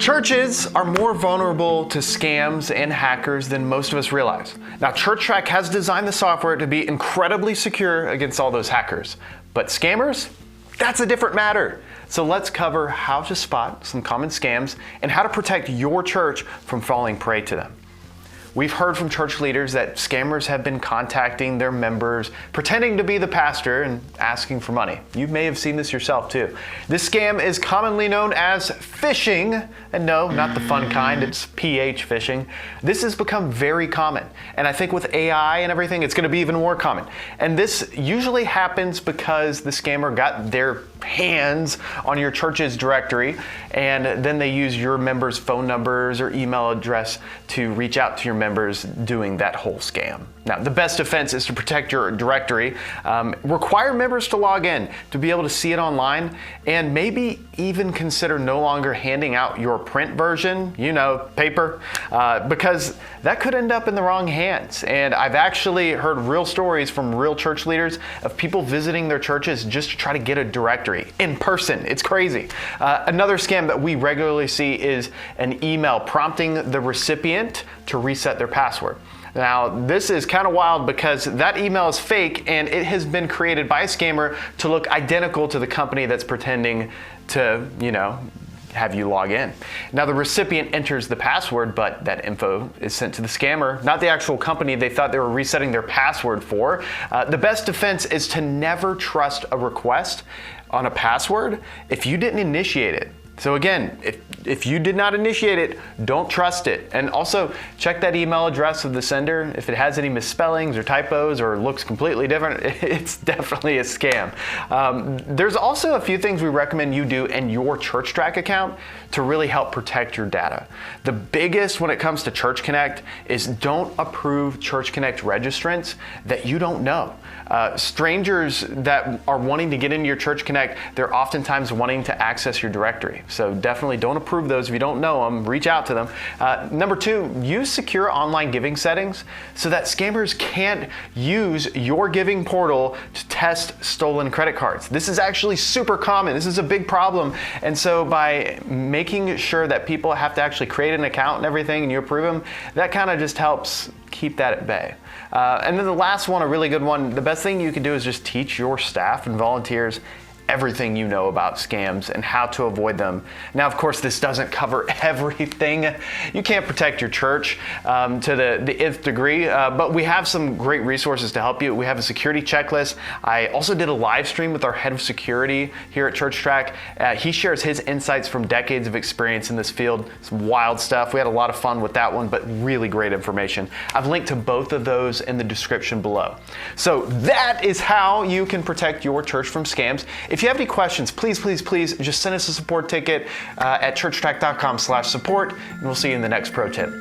Churches are more vulnerable to scams and hackers than most of us realize. Now, ChurchTrac has designed the software to be incredibly secure against all those hackers. But scammers? That's a different matter. So let's cover how to spot some common scams and how to protect your church from falling prey to them. We've heard from church leaders that scammers have been contacting their members, pretending to be the pastor and asking for money. You may have seen this yourself too. This scam is commonly known as phishing, and no, not the fun kind, it's PH phishing. This has become very common, and I think with AI and everything, it's gonna be even more common. And this usually happens because the scammer got their hands on your church's directory, and then they use your members' phone numbers or email address to reach out to your members doing that whole scam. Now, the best defense is to protect your directory. Require members to log in to be able to see it online, and maybe even consider no longer handing out your print version, paper, because that could end up in the wrong hands. And I've actually heard real stories from real church leaders of people visiting their churches just to try to get a directory in person. It's crazy. Another scam that we regularly see is an email prompting the recipient to reset their password. Now, this is kind of wild because that email is fake and it has been created by a scammer to look identical to the company that's pretending to, have you log in. Now, the recipient enters the password, but that info is sent to the scammer, not the actual company they thought they were resetting their password for. The best defense is to never trust a request on a password if you didn't initiate it. So again, if you did not initiate it, don't trust it. And also check that email address of the sender. If it has any misspellings or typos or looks completely different, it's definitely a scam. There's also a few things we recommend you do in your ChurchTrac account to really help protect your data. The biggest when it comes to Church Connect is don't approve Church Connect registrants that you don't know. Strangers that are wanting to get into your Church Connect, they're oftentimes wanting to access your directory. So definitely don't approve those if you don't know them, reach out to them. Number two, use secure online giving settings so that scammers can't use your giving portal to test stolen credit cards. This is actually super common. This is a big problem. And so by making sure that people have to actually create an account and everything and you approve them, that kind of just helps keep that at bay. And then the last one, a really good one, the best thing you can do is just teach your staff and volunteers everything you know about scams and how to avoid them. Now, of course, this doesn't cover everything. You can't protect your church to the nth degree, but we have some great resources to help you. We have a security checklist. I also did a live stream with our head of security here at ChurchTrac. He shares his insights from decades of experience in this field. Some wild stuff. We had a lot of fun with that one, but really great information. I've linked to both of those in the description below. So that is how you can protect your church from scams. If you have any questions, please just send us a support ticket at churchtrac.com/support, and we'll see you in the next pro tip.